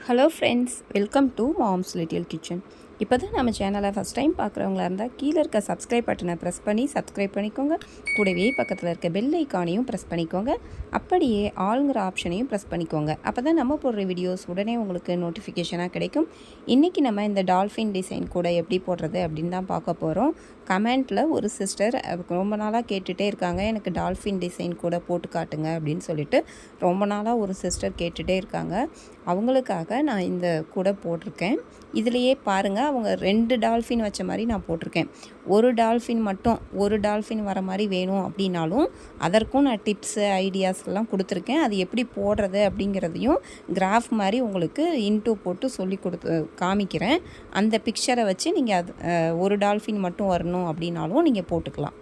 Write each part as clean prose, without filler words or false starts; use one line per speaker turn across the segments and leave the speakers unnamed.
Hello friends, welcome to moms little kitchen. இப்போ தான் நம்ம சேனலை ஃபஸ்ட் டைம் பார்க்குறவங்களா இருந்தால் கீழே இருக்க சப்ஸ்கிரைப் பட்டனை ப்ரெஸ் பண்ணி சப்ஸ்கிரைப் பண்ணிக்கோங்க. கூடவே பக்கத்தில் இருக்க பெல் ஐக்கானையும் ப்ரெஸ் பண்ணிக்கோங்க. அப்படியே ஆளுங்கிற ஆப்ஷனையும் ப்ரெஸ் பண்ணிக்கோங்க. அப்போ தான் நம்ம போடுற வீடியோஸ் உடனே உங்களுக்கு நோட்டிஃபிகேஷனாக கிடைக்கும். இன்றைக்கி நம்ம இந்த டால்ஃபின் டிசைன் கூட எப்படி போடுறது அப்படின்னு தான் பார்க்க போகிறோம். கமெண்ட்டில் ஒரு சிஸ்டர் ரொம்ப நாளாக கேட்டுகிட்டே இருக்காங்க, எனக்கு டால்ஃபின் டிசைன் கூட போட்டு காட்டுங்க அப்படின்னு சொல்லிட்டு ரொம்ப நாளாக ஒரு சிஸ்டர் கேட்டுகிட்டே இருக்காங்க. அவங்களுக்காக நான் இந்த கூட போட்டிருக்கேன். இதுலேயே பாருங்கள், அவங்க 2 டால்ஃபின் வச்ச மாதிரி நான் போட்டிருக்கேன். ஒரு டால்ஃபின் வர மாதிரி வேணும் அப்படின்னாலும் அதற்கும் நான் டிப்ஸு ஐடியாஸ் எல்லாம் கொடுத்துருக்கேன். அது எப்படி போடுறது அப்படிங்கிறதையும் கிராஃப் மாதிரி உங்களுக்கு இன்டூ போட்டு சொல்லி காமிக்கிறேன். அந்த பிக்சரை வச்சு நீங்கள் அது ஒரு டால்ஃபின் மட்டும் வரணும் அப்படின்னாலும் நீங்கள் போட்டுக்கலாம்.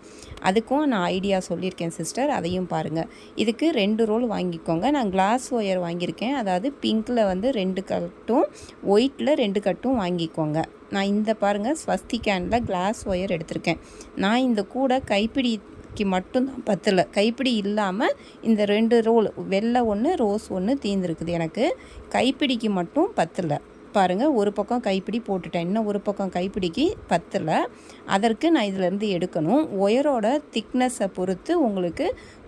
அதுக்கும் நான் ஐடியா சொல்லியிருக்கேன் சிஸ்டர், அதையும் பாருங்கள். இதுக்கு 2 ரோல் வாங்கிக்கோங்க. நான் கிளாஸ் ஒயர் வாங்கியிருக்கேன். அதாவது பிங்க்கில் 2 கட்டும் ஒயிட்டில் 2 கட்டும் வாங்கிக்கோங்க. நான் இந்த பாருங்கள் ஸ்வஸ்திகேனில் கிளாஸ் ஒயர் எடுத்திருக்கேன். நான் இந்த கூட கைப்பிடிக்கு மட்டும்தான் பத்தலை, கைப்பிடி இல்லாமல் இந்த 2 ரோல் வெள்ளை ஒன்று ரோஸ் ஒன்று தீர்ந்துருக்குது. எனக்கு கைப்பிடிக்கு மட்டும் பத்தலை. பாருங்கள், ஒரு பக்கம் கைப்பிடி போட்டுட்டேன், இன்னும் ஒரு பக்கம் கைப்பிடிக்கு பத்தலை. அதற்கு நான் இதிலேருந்து எடுக்கணும். ஒயரோட திக்னஸை பொறுத்து உங்களுக்கு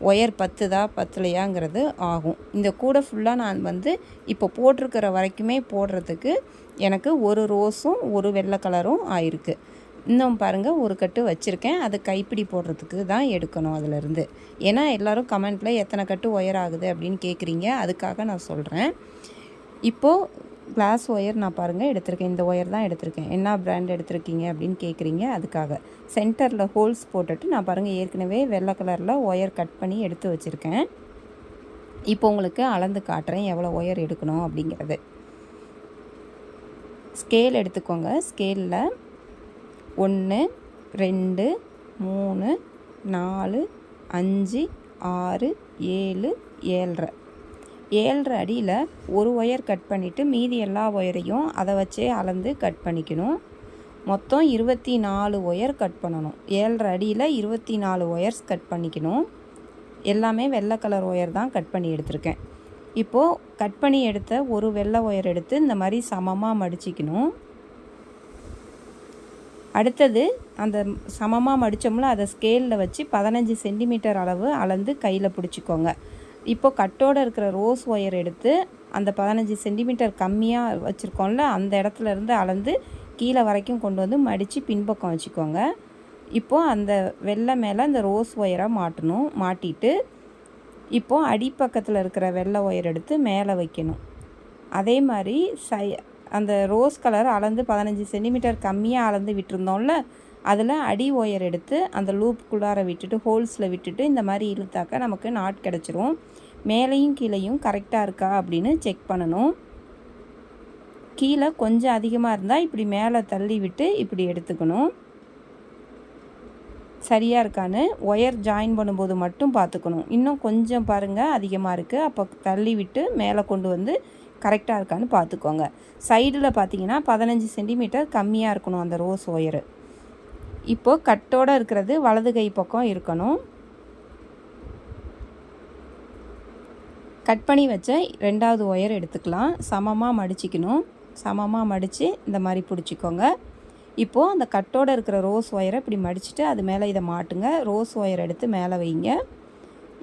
ஒயர் பத்தலையாங்கிறது ஆகும். இந்த கூடை ஃபுல்லாக நான் இப்போ போட்டிருக்கிற வரைக்குமே போடுறதுக்கு எனக்கு ஒரு ரோஸும் ஒரு வெள்ளை கலரும் ஆயிருக்கு. இன்னும் பாருங்கள், ஒரு கட்டு வச்சுருக்கேன். அது கைப்பிடி போடுறதுக்கு தான் எடுக்கணும் அதிலேருந்து. ஏன்னா எல்லோரும் கமெண்ட்டில் எத்தனை கட்டு ஒயர் ஆகுது அப்படின்னு கேட்குறீங்க, அதுக்காக நான் சொல்கிறேன். இப்போது கிளாஸ் ஒயர் நான் பாருங்கள் எடுத்திருக்கேன். இந்த ஒயர் தான் எடுத்திருக்கேன். என்ன பிராண்ட் எடுத்திருக்கீங்க அப்படின்னு கேட்குறீங்க, அதுக்காக சென்டரில் ஹோல்ஸ் போட்டுட்டு நான் பாருங்கள் ஏற்கனவே வெள்ளை கலரில் ஒயர் கட் பண்ணி எடுத்து வச்சுருக்கேன். இப்போ உங்களுக்கு அளந்து காட்டுறேன் எவ்வளோ ஒயர் எடுக்கணும் அப்படிங்கிறது. ஸ்கேல் எடுத்துக்கோங்க. ஸ்கேலில் 1 2 3 4 5 6 7 7.5 அடியில் ஒரு ஒயர் கட் பண்ணிவிட்டு மீதி எல்லா ஒயரையும் அதை வச்சே அளந்து கட் பண்ணிக்கணும். மொத்தம் 24 ஒயர் கட் பண்ணணும். 7.5 அடியில் 24 ஒயர்ஸ் கட் பண்ணிக்கணும். எல்லாமே வெள்ளை கலர் ஒயர் தான் கட் பண்ணி எடுத்திருக்கேன். இப்போது கட் பண்ணி எடுத்த ஒரு வெள்ளை ஒயர் எடுத்து இந்த மாதிரி சமமாக மடிச்சிக்கணும். அடுத்தது அந்த சமமாக மடித்தோம்ல அதை ஸ்கேலில் வச்சு 15 சென்டிமீட்டர் அளவு அளந்து கையில் பிடிச்சிக்கோங்க. இப்போ கட்டோடு இருக்கிற ரோஸ் ஒயர் எடுத்து அந்த 15 சென்டிமீட்டர் கம்மியாக வச்சுருக்கோம்ல அந்த இடத்துலேருந்து அளந்து கீழே வரைக்கும் கொண்டு வந்து மடித்து பின்பக்கம் வச்சுக்கோங்க. இப்போது அந்த வெள்ளை மேலே அந்த ரோஸ் ஒயரை மாட்டணும். மாட்டிட்டு இப்போது அடிப்பக்கத்தில் இருக்கிற வெள்ளை ஒயர் எடுத்து மேலே வைக்கணும். அதே மாதிரி அந்த ரோஸ் கலர் அளந்து 15 சென்டிமீட்டர் கம்மியாக அளந்து விட்டுருந்தோம்ல, அதில் அடி ஒயர் எடுத்து அந்த லூப்புக்குள்ளார விட்டுட்டு ஹோல்ஸில் விட்டுட்டு இந்த மாதிரி இழுத்தாக்க நமக்கு நாட் கிடச்சிரும். மேலேயும் கீழேயும் கரெக்டாக இருக்கா அப்படின்னு செக் பண்ணணும். கீழே கொஞ்சம் அதிகமாக இருந்தால் இப்படி மேலே தள்ளி விட்டு இப்படி எடுத்துக்கணும். சரியாக இருக்கான்னு ஒயர் ஜாயின் பண்ணும்போது மட்டும் பார்த்துக்கணும். இன்னும் கொஞ்சம் பாருங்கள் அதிகமாக இருக்குது, அப்போ தள்ளி விட்டு மேலே கொண்டு வந்து கரெக்டாக இருக்கான்னு பார்த்துக்கோங்க. சைடில் பார்த்தீங்கன்னா 15 சென்டிமீட்டர் கம்மியாக இருக்கணும் அந்த ரோஸ் ஒயரு. இப்போது கட்டோடு இருக்கிறது வலது கை பக்கம் இருக்கணும். கட் பண்ணி வச்ச 2வது ஒயர் எடுத்துக்கலாம். சமமாக மடிச்சிக்கணும். சமமாக மடித்து இந்த மாதிரி பிடிச்சிக்கோங்க. இப்போது அந்த கட்டோடு இருக்கிற ரோஸ் ஒயரை இப்படி மடிச்சுட்டு அது மேலே இதை மாட்டுங்க. ரோஸ் ஒயர் எடுத்து மேலே வைங்க.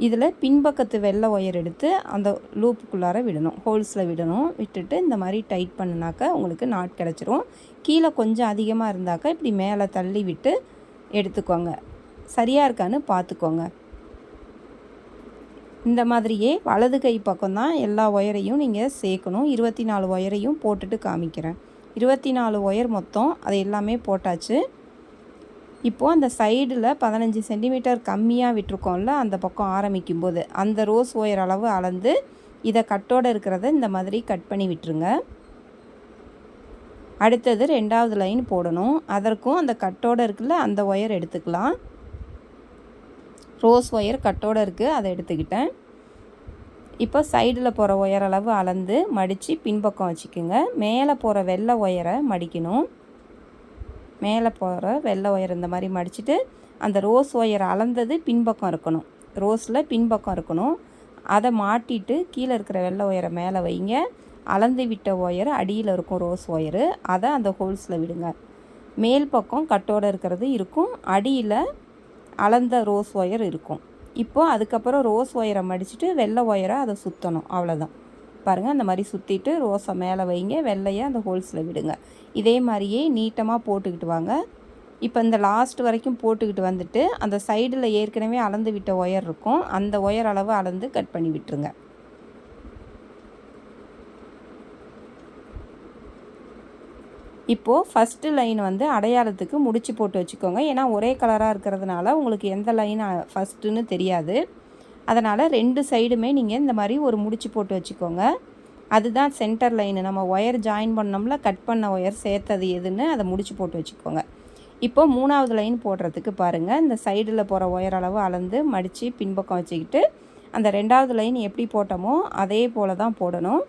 இதில் பின்பக்கத்து வெள்ளை ஒயர் எடுத்து அந்த லூப்புக்குள்ளார விடணும், ஹோல்ஸில் விடணும். விட்டுட்டு இந்த மாதிரி டைட் பண்ணினாக்கா உங்களுக்கு நாட் கிடச்சிரும். கீழே கொஞ்சம் அதிகமாக இருந்தாக்கா இப்படி மேலே தள்ளி விட்டு எடுத்துக்கோங்க. சரியாக இருக்கான்னு பார்த்துக்கோங்க. இந்த மாதிரியே வலது கை பக்கம்தான் எல்லா ஒயரையும் நீங்கள் சேர்க்கணும். 24 ஒயரையும் போட்டுட்டு காமிக்கிறேன். 24 ஒயர் மொத்தம், அது எல்லாமே போட்டாச்சு. இப்போது அந்த சைடில் 15 சென்டிமீட்டர் கம்மியாக விட்டுருக்கோம்ல அந்த பக்கம் ஆரம்பிக்கும்போது அந்த ரோஸ் ஒயர் அளவு அளந்து இதை கட்டோடு இருக்கிறத இந்த மாதிரி கட் பண்ணி விட்டுருங்க. அடுத்தது 2வது லைன் போடணும். அதற்கும் அந்த கட்டோடு இருக்குல்ல அந்த ஒயர் எடுத்துக்கலாம். ரோஸ் ஒயர் கட்டோடு இருக்குது, அதை எடுத்துக்கிட்டேன். இப்போ சைடில் போகிற ஒயர் அளவு அளந்து மடித்து பின்பக்கம் வச்சுக்கோங்க. மேலே போகிற வெள்ளை ஒயரை மடிக்கணும். மேலே போகிற வெள்ளை ஒயர் இந்த மாதிரி மடிச்சுட்டு அந்த ரோஸ் ஒயர் அளந்தது பின்பக்கம் இருக்கணும். ரோஸில் பின்பக்கம் இருக்கணும். அதை மாட்டிட்டு கீழே இருக்கிற வெள்ளை ஒயரை மேலே வைங்க. அளந்து விட்ட ஒயர் அடியில் இருக்கும் ரோஸ் ஒயரு, அதை அந்த ஹோல்ஸில் விடுங்க. மேல் பக்கம் கட்டோடு இருக்கிறது இருக்கும், அடியில் அளந்த ரோஸ் ஒயர் இருக்கும். இப்போது அதுக்கப்புறம் ரோஸ் ஒயரை மடிச்சுட்டு வெள்ளை ஒயரை அதை சுற்றணும், அவ்வளோதான். பாருங்கள், அந்த மாதிரி சுற்றிட்டு ரோஸை மேலே வைங்க, வெள்ளையை அந்த ஹோல்ஸில் விடுங்க. இதே மாதிரியே நீட்டமாக போட்டுக்கிட்டு வாங்க. இப்போ இந்த லாஸ்ட் வரைக்கும் போட்டுக்கிட்டு வந்துட்டு அந்த சைடில் ஏற்கனவே அளந்து விட்ட ஒயர் இருக்கும், அந்த ஒயர் அளவு அளந்து கட் பண்ணி விட்டுருங்க. இப்போது ஃபஸ்ட்டு லைன் வந்து அடையாளத்துக்கு முடிச்சு போட்டு வச்சுக்கோங்க. ஏன்னா ஒரே கலராக இருக்கிறதுனால உங்களுக்கு எந்த லைன் ஃபஸ்ட்டுன்னு தெரியாது. அதனால் 2 சைடுமே நீங்கள் இந்த மாதிரி ஒரு முடிச்சு போட்டு வச்சுக்கோங்க. அதுதான் சென்டர் லைனு. நம்ம ஒயர் ஜாயின் பண்ணோம்ல, கட் பண்ண ஒயர் சேர்த்தது எதுன்னு அதை முடிச்சு போட்டு வச்சுக்கோங்க. இப்போது 3வது லைன் போடுறதுக்கு பாருங்கள், இந்த சைடில் போகிற ஒயர் அளவு அளந்து மடித்து பின்பக்கம் வச்சுக்கிட்டு அந்த 2வது லைன் எப்படி போட்டோமோ அதே போல் தான் போடணும்.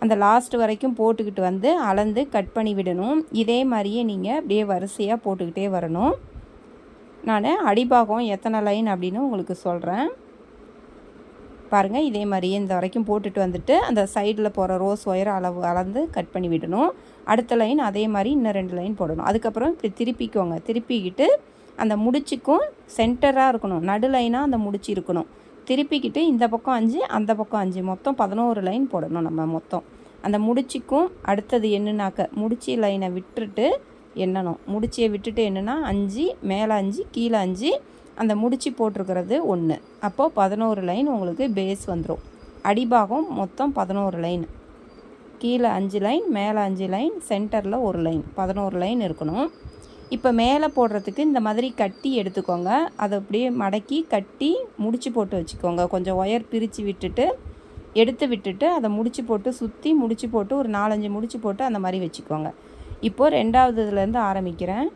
அந்த லாஸ்ட் வரைக்கும் போட்டுக்கிட்டு வந்து அளந்து கட் பண்ணி விடணும். இதே மாதிரியே நீங்கள் அப்படியே வரிசையாக போட்டுக்கிட்டே வரணும். நான் அடிபாகம் எத்தனை லைன் அப்படின்னு உங்களுக்கு சொல்கிறேன். பாருங்கள், இதே மாதிரியே இந்த வரைக்கும் போட்டுட்டு வந்துட்டு அந்த சைடில் போகிற ரோஸ் ஒயர் அளவு அளந்து கட் பண்ணி விடணும். அடுத்த லைன் அதே மாதிரி இன்னும் 2 லைன் போடணும். அதுக்கப்புறம் இப்படி திருப்பிக்கோங்க. திருப்பிக்கிட்டு அந்த முடிச்சுக்கும் சென்டராக இருக்கணும், நடு லைனாக அந்த முடிச்சு இருக்கணும். திருப்பிக்கிட்டு இந்த பக்கம் 5 அந்த பக்கம் 5 மொத்தம் 11 லைன் போடணும் நம்ம மொத்தம். அந்த முடிச்சுக்கும் அடுத்தது என்னன்னாக்க முடிச்சி லைனை விட்டுட்டு எண்ணணும். முடிச்சியை விட்டுட்டு என்னென்னா 5 மேலே 5 கீழே 5, அந்த முடிச்சு போட்டிருக்கிறது 1. அப்போது 11 லைன் உங்களுக்கு பேஸ் வந்துடும். அடிபாகம் மொத்தம் 11 லைன், கீழே 5 லைன், மேலே 5 லைன், சென்டரில் 1 லைன், 11 லைன் இருக்கணும். இப்போ மேலே போடுறதுக்கு இந்த மாதிரி கட்டி எடுத்துக்கோங்க. அதை அப்படியே மடக்கி கட்டி முடிச்சு போட்டு வச்சுக்கோங்க. கொஞ்சம் ஒயர் பிரித்து விட்டுட்டு எடுத்து விட்டுட்டு அதை முடிச்சு போட்டு சுற்றி முடிச்சு போட்டு ஒரு 4-5 முடிச்சு போட்டு அந்த மாதிரி வச்சுக்கோங்க. இப்போது 2வது இதுலேருந்து ஆரம்பிக்கிறேன்.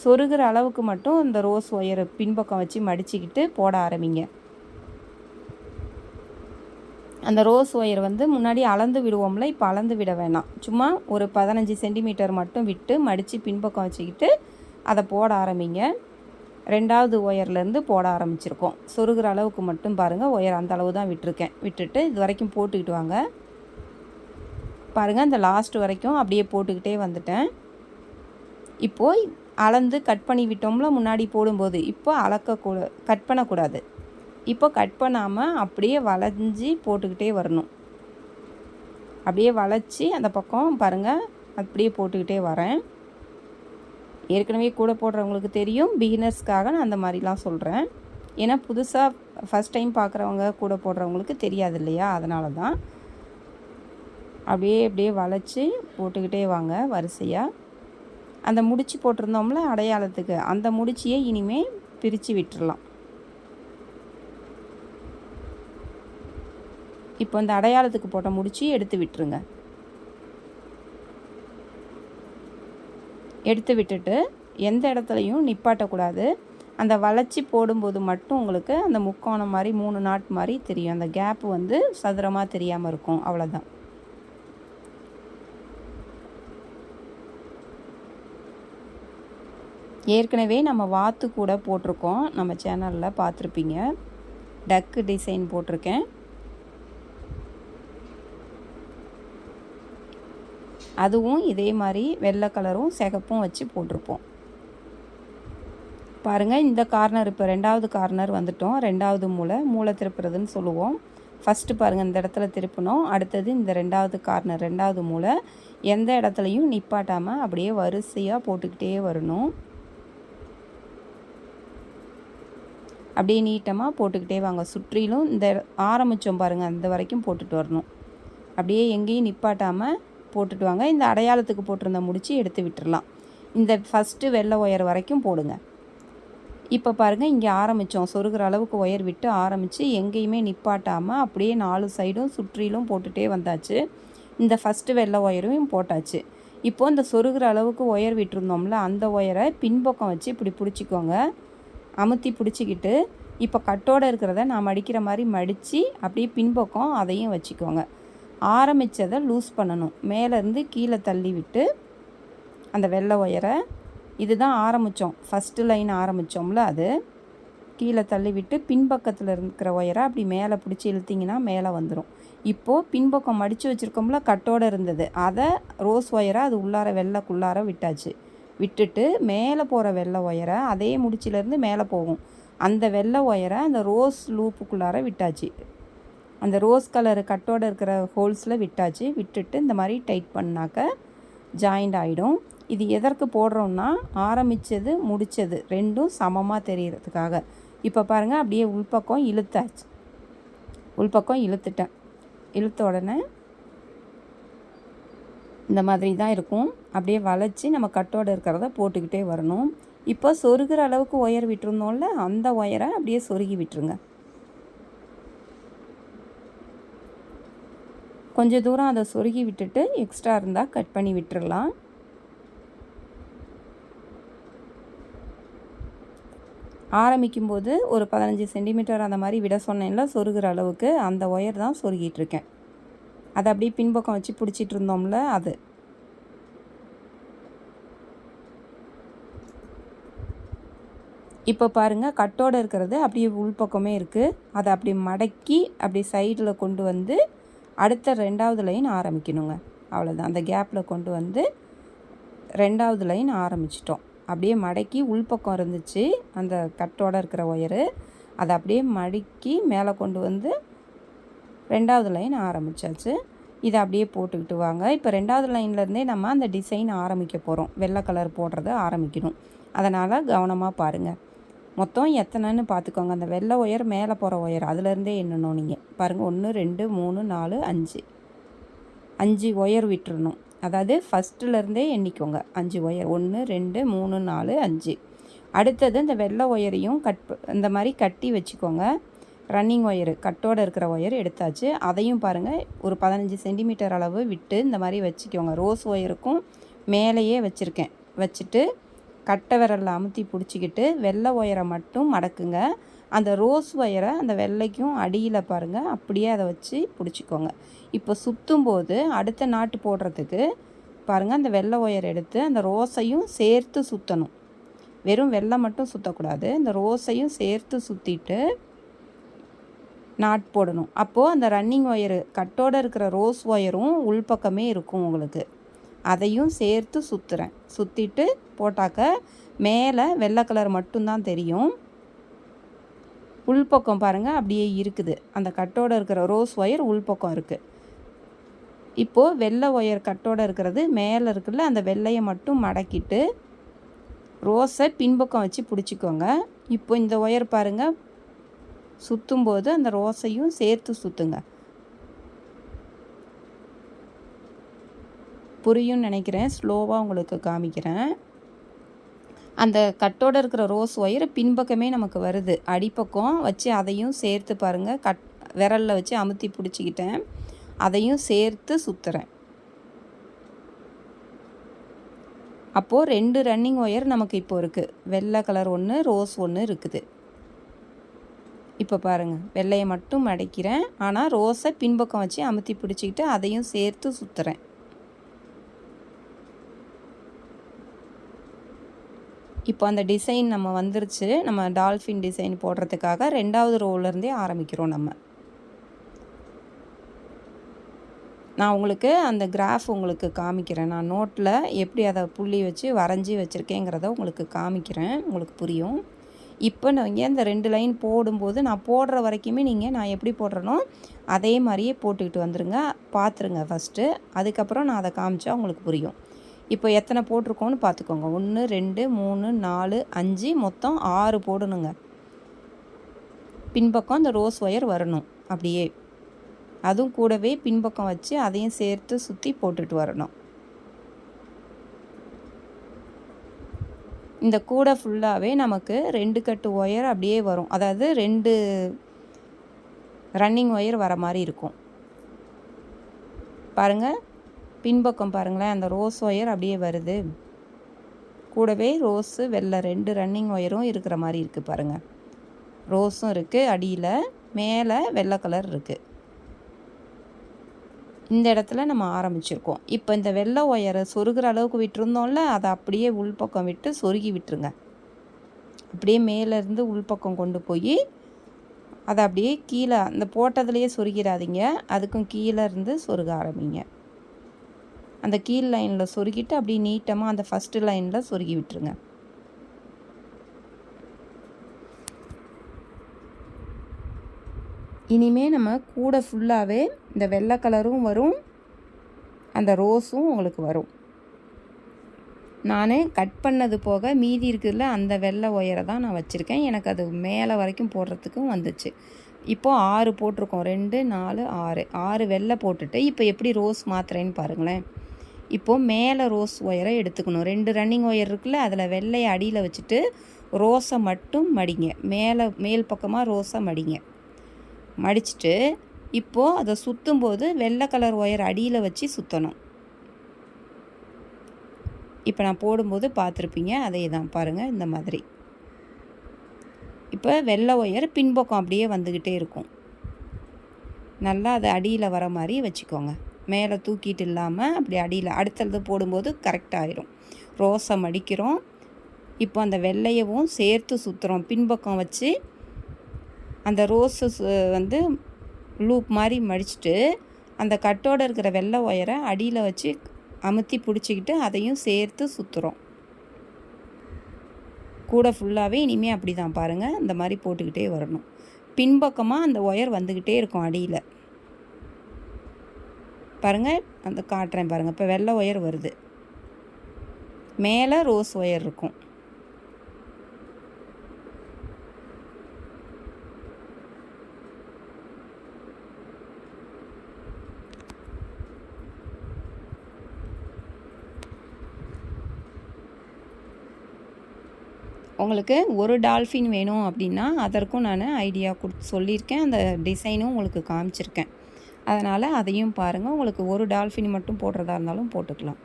சொருகிற அளவுக்கு மட்டும் இந்த ரோஸ் ஒயரை பின்பக்கம் வச்சு மடிச்சுக்கிட்டு போட ஆரம்பிங்க. அந்த ரோஸ் ஒயர் வந்து முன்னாடி அளந்து விடுவோம்ல, இப்போ அளந்து விட வேணாம். சும்மா ஒரு 15 சென்டிமீட்டர் மட்டும் விட்டு மடித்து பின்பக்கம் வச்சுக்கிட்டு அதை போட ஆரம்பிங்க. 2வது ஒயர்லேருந்து போட ஆரம்பிச்சிருக்கோம். சொருகிற அளவுக்கு மட்டும் பாருங்கள், ஒயர் அந்த அளவு தான் விட்டுருக்கேன். விட்டுட்டு இது வரைக்கும் போட்டுக்கிட்டு வாங்க. பாருங்கள், இந்த லாஸ்ட் வரைக்கும் அப்படியே போட்டுக்கிட்டே வந்துட்டேன். இப்போது அளந்து கட் பண்ணி விட்டோம்ல முன்னாடி போடும்போது, இப்போ கட் பண்ணக்கூடாது. இப்போ கட் பண்ணாமல் அப்படியே வளைஞ்சி போட்டுக்கிட்டே வரணும். அப்படியே வளைச்சி அந்த பக்கம் பாருங்கள், அப்படியே போட்டுக்கிட்டே வரேன். ஏற்கனவே கூட போடுறவங்களுக்கு தெரியும், பிகினர்ஸ்க்காக நான் அந்த மாதிரிலாம் சொல்கிறேன். ஏன்னா புதுசாக ஃபஸ்ட் டைம் பார்க்குறவங்க கூட போடுறவங்களுக்கு தெரியாது இல்லையா, அதனால தான். அப்படியே வளைச்சி போட்டுக்கிட்டே வாங்க வரிசையாக. அந்த முடிச்சு போட்டிருந்தோம்ல அடையாளத்துக்கு, அந்த முடிச்சியை இனிமேல் பிரித்து விட்டுறலாம். இப்போ இந்த அடையாளத்துக்கு போட்ட முடிச்சு எடுத்து விட்டுருங்க. எடுத்து விட்டுட்டு எந்த இடத்துலையும் நிப்பாட்டக்கூடாது. அந்த வளைச்சி போடும்போது மட்டும் உங்களுக்கு அந்த முக்கோணம் மாதிரி 3 நாட் மாதிரி தெரியும். அந்த கேப் வந்து சதுரமாக தெரியாமல் இருக்கும், அவ்வளோதான். ஏற்கனவே நம்ம வாத்து கூட போட்டிருக்கோம், நம்ம சேனலில் பார்த்துருப்பீங்க. டக்கு டிசைன் போட்டிருக்கேன். அதுவும் இதே மாதிரி வெள்ளை கலரும் சிகப்பும் வச்சு போட்டிருப்போம். பாருங்கள், இந்த கார்னர் இப்போ 2வது கார்னர் வந்துட்டோம். 2வது மூளை திருப்புறதுன்னு சொல்லுவோம். ஃபஸ்ட்டு பாருங்கள், இந்த இடத்துல திருப்பணும். அடுத்தது இந்த 2வது கார்னர், 2வது மூளை. எந்த இடத்துலையும் நிப்பாட்டாமல் அப்படியே வரிசையாக போட்டுக்கிட்டே வரணும். அப்படியே நீட்டமாக போட்டுக்கிட்டே வாங்க. சுற்றிலும் இந்த ஆரம்பித்தோம் பாருங்கள், அந்த வரைக்கும் போட்டுட்டு வரணும். அப்படியே எங்கேயும் நிப்பாட்டாமல் போட்டுட்டு வாங்க. இந்த அடையாளத்துக்கு போட்டிருந்த முடிச்சு எடுத்து விட்டுடலாம். இந்த ஃபஸ்ட்டு வெள்ளை ஒயர் வரைக்கும் போடுங்க. இப்போ பாருங்கள், இங்கே ஆரம்பித்தோம், சொருகிற அளவுக்கு ஒயர் விட்டு ஆரம்பித்து எங்கேயுமே நிப்பாட்டாமல் அப்படியே 4 சைடும் சுற்றிலும் போட்டுகிட்டே வந்தாச்சு. இந்த ஃபஸ்ட்டு வெள்ளை ஒயரும் போட்டாச்சு. இப்போது இந்த சொருகிற அளவுக்கு ஒயர் விட்டுருந்தோம்ல, அந்த ஒயரை பின்பக்கம் வச்சு இப்படி பிடிச்சிக்கோங்க. அமுத்தி பிடிச்சிக்கிட்டு இப்போ கட்டோடு இருக்கிறத நான் மடிக்கிற மாதிரி மடித்து அப்படியே பின்பக்கம் அதையும் வச்சுக்கோங்க. ஆரம்பித்ததை லூஸ் பண்ணணும். மேலேருந்து கீழே தள்ளி விட்டு அந்த வெள்ளை ஒயரை, இதுதான் ஆரம்பித்தோம், ஃபஸ்ட்டு லைன் ஆரம்பித்தோம்ல, அது கீழே தள்ளி விட்டு பின்பக்கத்தில் இருக்கிற ஒயரை அப்படி மேலே பிடிச்சி இழுத்திங்கன்னா மேலே வந்துடும். இப்போது பின்பக்கம் மடித்து வச்சுருக்கோம்ல கட்டோடு இருந்தது, அதை ரோஸ் ஒயரை அது உள்ளார வெள்ளைக்குள்ளார விட்டாச்சு. விட்டுட்டு மேலே போகிற வெள்ளை ஒயரை அதே முடிச்சிலேருந்து மேலே போகும் அந்த வெள்ளை ஒயரை அந்த ரோஸ் லூப்புக்குள்ளார விட்டாச்சு. அந்த ரோஸ் கலர் கட்டோடு இருக்கிற ஹோல்ஸில் விட்டாச்சு. விட்டுட்டு இந்த மாதிரி டைட் பண்ணாக்க ஜாயிண்ட் ஆகிடும். இது எதற்கு போடுறோம்னா ஆரம்பித்தது முடித்தது ரெண்டும் சமமாக தெரிகிறதுக்காக. இப்போ பாருங்கள், அப்படியே உள்பக்கம் இழுத்தாச்சு. உள்பக்கம் இழுத்துட்டேன். இழுத்த உடனே இந்த மாதிரி தான் இருக்கும். அப்படியே வளைச்சி நம்ம கட்டோடு இருக்கிறத போட்டுக்கிட்டே வரணும். இப்போ சொருகிற அளவுக்கு ஒயர் விட்டுருந்தோம்ல, அந்த ஒயரை அப்படியே சொருகி விட்டுருங்க. கொஞ்சம் தூரம் அதை சொருகி விட்டுட்டு எக்ஸ்ட்ரா இருந்தால் கட் பண்ணி விட்டுறலாம். ஆரம்பிக்கும்போது ஒரு 15 சென்டிமீட்டர் அந்த மாதிரி விட சொன்னேன்ல சொருகிற அளவுக்கு, அந்த ஒயர் தான் சொருகிட்டுருக்கேன். அதை அப்படியே பின்பக்கம் வச்சு பிடிச்சிட்டு இருந்தோம்ல அது. இப்போ பாருங்கள், கட்டோடு இருக்கிறது அப்படியே உள்பக்கமே இருக்குது. அதை அப்படி மடக்கி அப்படி சைடில் கொண்டு வந்து அடுத்த 2வது லைன் ஆரம்பிக்கணுங்க. அவ்வளோதான். அந்த கேப்பில் கொண்டு வந்து 2வது லைன் ஆரம்பிச்சிட்டோம். அப்படியே மடக்கி உள்பக்கம் இருந்துச்சு அந்த கட்டோடு இருக்கிற ஒயரு, அதை அப்படியே மடக்கி மேலே கொண்டு வந்து 2வது லைன் ஆரம்பித்தாச்சு. இதை அப்படியே போட்டுக்கிட்டு வாங்க. இப்போ 2வது லைன்லேருந்தே நம்ம அந்த டிசைன் ஆரம்பிக்க போகிறோம். வெள்ளை கலர் போடுறத ஆரம்பிக்கணும். அதனால் கவனமாக பாருங்கள். மொத்தம் எத்தனைன்னு பார்த்துக்கோங்க. அந்த வெள்ளை ஒயர் மேலே போகிற ஒயர் அதுலேருந்தே எண்ணணும் நீங்கள். பாருங்கள், 1 2 3 4 5 ஒயர் விட்டுறணும். அதாவது ஃபஸ்ட்டுலேருந்தே எண்ணிக்கோங்க 5 ஒயர். 1 2 3 4 5. அடுத்தது இந்த வெள்ளை ஒயரையும் இந்த மாதிரி கட்டி வச்சுக்கோங்க. ரன்னிங் ஒயரு கட்டோடு இருக்கிற ஒயர் எடுத்தாச்சு. அதையும் பாருங்கள், ஒரு 15 சென்டிமீட்டர் அளவு விட்டு இந்த மாதிரி வச்சுக்கோங்க. ரோஸ் ஒயருக்கும் மேலேயே வச்சுருக்கேன். வச்சுட்டு கட்டை விரலில் அமுத்தி பிடிச்சிக்கிட்டு வெள்ளை ஒயரை மட்டும் மடக்குங்க. அந்த ரோஸ் ஒயரை அந்த வெள்ளைக்கும் அடியில் பாருங்கள் அப்படியே அதை வச்சு பிடிச்சிக்கோங்க. இப்போ சுற்றும்போது அடுத்த நாட்டு போடுறதுக்கு பாருங்கள், அந்த வெள்ளை ஒயர் எடுத்து அந்த ரோஸையும் சேர்த்து சுற்றணும். வெறும் வெள்ளை மட்டும் சுற்றக்கூடாது, இந்த ரோஸையும் சேர்த்து சுற்றிட்டு நாட் போடணும். அப்போது அந்த ரன்னிங் ஒயரு கட்டோடு இருக்கிற ரோஸ் ஒயரும் உள்பக்கமே இருக்கும் உங்களுக்கு. அதையும் சேர்த்து சுற்றுறேன். சுற்றிட்டு போட்டாக்க மேலே வெள்ளை கலர் மட்டும்தான் தெரியும். உள்பக்கம் பாருங்கள் அப்படியே இருக்குது. அந்த கட்டோடு இருக்கிற ரோஸ் ஒயர் உள்பக்கம் இருக்குது. இப்போது வெள்ளை ஒயர் கட்டோடு இருக்கிறது மேலே இருக்குல்ல, அந்த வெள்ளையை மட்டும் மடக்கிட்டு ரோஸை பின்பக்கம் வச்சு பிடிச்சிக்கோங்க. இப்போ இந்த ஒயர் பாருங்கள், சுற்றும்போது அந்த ரோஸையும் சேர்த்து சுற்றுங்க. புரியும்னு நினைக்கிறேன். ஸ்லோவாக உங்களுக்கு காமிக்கிறேன். அந்த கட்டோடு இருக்கிற ரோஸ் ஒயர் பின்பக்கமே நமக்கு வருது. அடிப்பக்கம் வச்சு அதையும் சேர்த்து பாருங்கள், விரலில் வச்சு அமுத்தி பிடிச்சிக்கிட்டேன். அதையும் சேர்த்து சுற்றுறேன். அப்போது 2 ரன்னிங் ஒயர் நமக்கு இப்போ இருக்குது. வெள்ளை கலர் 1, ரோஸ் 1 இருக்குது. இப்போ பாருங்கள், வெள்ளையை மட்டும் மடக்கிறேன். ஆனால் ரோஸை பின்பக்கம் வச்சு அமுத்தி பிடிச்சிக்கிட்டு அதையும் சேர்த்து சுற்றுறேன். இப்போ அந்த டிசைன் நம்ம வந்துருச்சு. நம்ம டால்ஃபின் டிசைன் போடுறதுக்காக 2வது ரோவிலேருந்தே ஆரம்பிக்கிறோம் நம்ம. நான் உங்களுக்கு அந்த கிராஃப் உங்களுக்கு காமிக்கிறேன். நான் நோட்டில் எப்படி அதை புள்ளி வச்சு வரைஞ்சி வச்சுருக்கேங்கிறத உங்களுக்கு காமிக்கிறேன், உங்களுக்கு புரியும். இப்போ நீங்கள் இந்த 2 லைன் போடும்போது நான் போடுற வரைக்குமே நான் எப்படி போடுறேனோ அதே மாதிரியே போட்டுக்கிட்டு வந்துடுங்க. பார்த்துருங்க ஃபஸ்ட்டு. அதுக்கப்புறம் நான் அதை காமிச்சா உங்களுக்கு புரியும். இப்போ எத்தனை போட்டிருக்கோன்னு பார்த்துக்கோங்க. 1 2 3 4 5 மொத்தம் 6 போடணுங்க. பின்பக்கம் அந்த ரோஸ் ஒயர் வரணும் அப்படியே. அதுவும் கூடவே பின்பக்கம் வச்சு அதையும் சேர்த்து சுற்றி போட்டுட்டு வரணும். இந்த கூடை ஃபுல்லாகவே நமக்கு 2 கட்டு ஒயர் அப்படியே வரும். அதாவது 2 ரன்னிங் ஒயர் வர மாதிரி இருக்கும். பாருங்கள், பின்பக்கம் பாருங்களேன், அந்த ரோஸ் ஒயர் அப்படியே வருது. கூடவே ரோஸு வெள்ளை 2 ரன்னிங் ஒயரும் இருக்கிற மாதிரி இருக்குது பாருங்கள். ரோஸும் இருக்குது அடியில், மேலே வெள்ளை கலர் இருக்குது. இந்த இடத்துல நம்ம ஆரம்பிச்சிருக்கோம். இப்போ இந்த வெள்ளை ஒயரை சொருகிற அளவுக்கு விட்டுருந்தோம்ல, அதை அப்படியே உள்பக்கம் விட்டு சொருகி விட்டுருங்க. அப்படியே மேலேருந்து உள்பக்கம் கொண்டு போய் அதை அப்படியே கீழே அந்த போட்டதுலேயே சொருகிடாதீங்க, அதுக்கும் கீழே இருந்து சொருக ஆரம்பிங்க. அந்த கீழ் லைனில் சொருகிட்டு அப்படியே நீட்டமாக அந்த ஃபஸ்ட்டு லைனில் சொருகி விட்டுருங்க. இனிமேல் நம்ம கூட ஃபுல்லாகவே இந்த வெள்ளை கலரும் வரும், அந்த ரோஸும் உங்களுக்கு வரும். நான் கட் பண்ணது போக மீதி இருக்குதுல அந்த வெள்ளை ஒயரை தான் நான் வச்சுருக்கேன். எனக்கு அது மேலே வரைக்கும் போடுறதுக்கும் வந்துச்சு. இப்போது 6 போட்டிருக்கோம், 2 4 6 6 வெள்ளை போட்டுட்டு இப்போ எப்படி ரோஸ் மாற்றுறேன்னு பாருங்களேன். இப்போது மேலே ரோஸ் ஒயரை எடுத்துக்கணும். 2 ரன்னிங் ஒயர் இருக்குல்ல, அதில் வெள்ளையை அடியில் வச்சுட்டு ரோஸை மட்டும் மடிங்க. மேல் பக்கமாக ரோஸை மடிங்க. மடிச்சுட்டு இப்போது அதை சுற்றும்போது வெள்ளை கலர் ஒயர் அடியில் வச்சு சுற்றணும். இப்போ நான் போடும்போது பார்த்துருப்பீங்க, அதே தான் பாருங்கள். இந்த மாதிரி இப்போ வெள்ளை ஒயர் பின்பக்கம் அப்படியே வந்துக்கிட்டே இருக்கும். நல்லா அதை அடியில் வர மாதிரி வச்சுக்கோங்க. மேலே தூக்கிட்டு இல்லாமல் அப்படி அடியில் அடுத்தது போடும்போது கரெக்டாகிடும். ரோஸை மடிக்கிறோம். இப்போ அந்த வெள்ளையவும் சேர்த்து சுற்றுறோம். பின்பக்கம் வச்சு அந்த ரோஸு வந்து லூப் மாதிரி மடிச்சுட்டு அந்த கட்டோடு இருக்கிற வெள்ளை ஒயரை அடியில் வச்சு அமுத்தி பிடிச்சிக்கிட்டு அதையும் சேர்த்து சுற்றுறோம். கூட ஃபுல்லாகவே இனிமேல் அப்படி தான் பாருங்கள். இந்த மாதிரி போட்டுக்கிட்டே வரணும். பின்பக்கமாக அந்த ஒயர் வந்துக்கிட்டே இருக்கும் அடியில். பாருங்கள், அந்த காட்டுறேன் பாருங்கள். இப்போ வெள்ளை ஒயர் வருது, மேலே ரோஸ் ஒயர் இருக்கும். உங்களுக்கு ஒரு டால்ஃபின் வேணும் அப்படின்னா அதற்கும் நான் ஐடியா சொல்லியிருக்கேன். அந்த டிசைனும் உங்களுக்கு காமிச்சிருக்கேன். அதனால் அதையும் பாருங்கள். உங்களுக்கு ஒரு டால்ஃபின் மட்டும் போடுறதா இருந்தாலும் போட்டுக்கலாம்.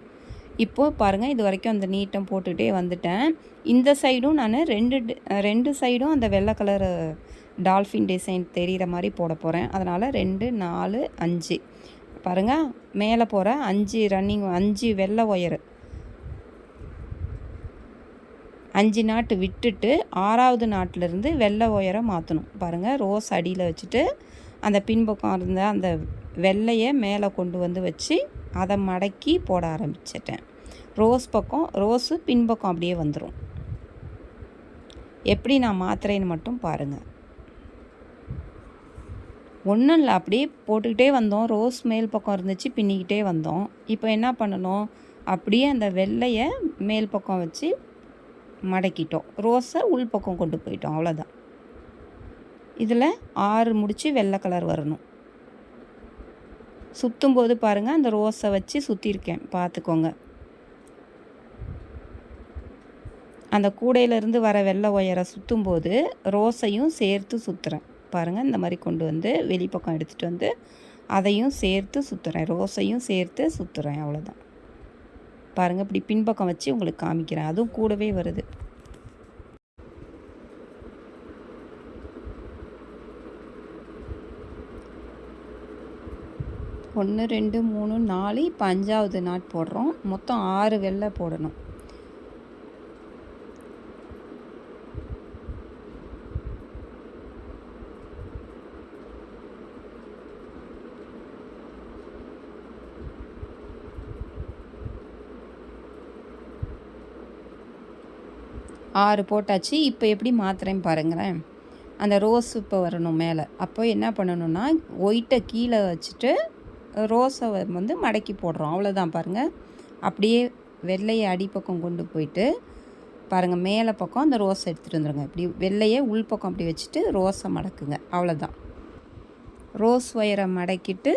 இப்போது பாருங்கள், இது வரைக்கும் அந்த நீட்டம் போட்டுகிட்டே வந்துட்டேன். இந்த சைடும் நான் ரெண்டு சைடும் அந்த வெள்ளை கலர் டால்ஃபின் டிசைன் தெரிகிற மாதிரி போட போகிறேன். அதனால் 2 4 5 பாருங்கள். மேலே போகிற 5 வெள்ளை ஒயரு 5 நாட்டு விட்டுட்டு 6வது நாட்டிலிருந்து வெள்ளை ஒயரை மாற்றணும். பாருங்கள், ரோஸ் அடியில் வச்சுட்டு அந்த பின்பக்கம் இருந்த அந்த வெள்ளையை மேலே கொண்டு வந்து வச்சு அதை மடக்கி போட ஆரம்பிச்சிட்டேன். ரோஸு பின்பக்கம் அப்படியே வந்துடும். எப்படி நான் மாற்றுறேன்னு மட்டும் பாருங்கள். ஒன்றும் இல்லை, அப்படியே போட்டுக்கிட்டே வந்தோம். ரோஸ் மேல் பக்கம் இருந்துச்சு, பின்னிக்கிட்டே வந்தோம். இப்போ என்ன பண்ணணும், அப்படியே அந்த வெள்ளையை மேல் பக்கம் வச்சு மடக்கிட்டோம். ரோஸை உள் பக்கம் கொண்டு போயிட்டோம். அவ்வளோதான். இதில் 6 முடித்து வெள்ளை கலர் வரணும். சுற்றும்போது பாருங்கள், அந்த ரோஸை வச்சு சுற்றிருக்கேன், பார்த்துக்கோங்க. அந்த கூடையிலேருந்து வர வெள்ளை ஒயரை சுற்றும்போது ரோஸையும் சேர்த்து சுற்றுறேன். பாருங்கள், இந்த மாதிரி கொண்டு வந்து வெளிப்பக்கம் எடுத்துகிட்டு வந்து அதையும் சேர்த்து சுற்றுறேன். ரோஸையும் சேர்த்து சுற்றுறேன். அவ்வளோதான். பாருங்கள், இப்படி பின்பக்கம் வச்சு உங்களுக்கு காமிக்கிறேன். அதுவும் கூடவே வருது. ஒன்று 2 3 4 இப்போ 5வது நாட் போடுறோம். மொத்தம் 6 வெள்ளை போடணும். ஆறு போட்டாச்சு. இப்போ எப்படி மாற்றுறேன்னு பாருங்களேன். அந்த ரோஸ் இப்போ வரணும் மேலே. அப்போ என்ன பண்ணணுன்னா, ஒயிட்டை கீழே வச்சுட்டு ரோஸை வந்து மடக்கி போடுறோம். அவ்வளோதான். பாருங்கள், அப்படியே வெள்ளையை அடிப்பக்கம் கொண்டு போயிட்டு பாருங்கள், மேலே பக்கம் அந்த ரோஸை எடுத்துகிட்டு வந்துடுங்க. இப்படி வெள்ளையை உள் பக்கம் அப்படி வச்சுட்டு ரோஸை மடக்குங்க. அவ்வளோதான். ரோஸ் ஒயரை மடக்கிட்டு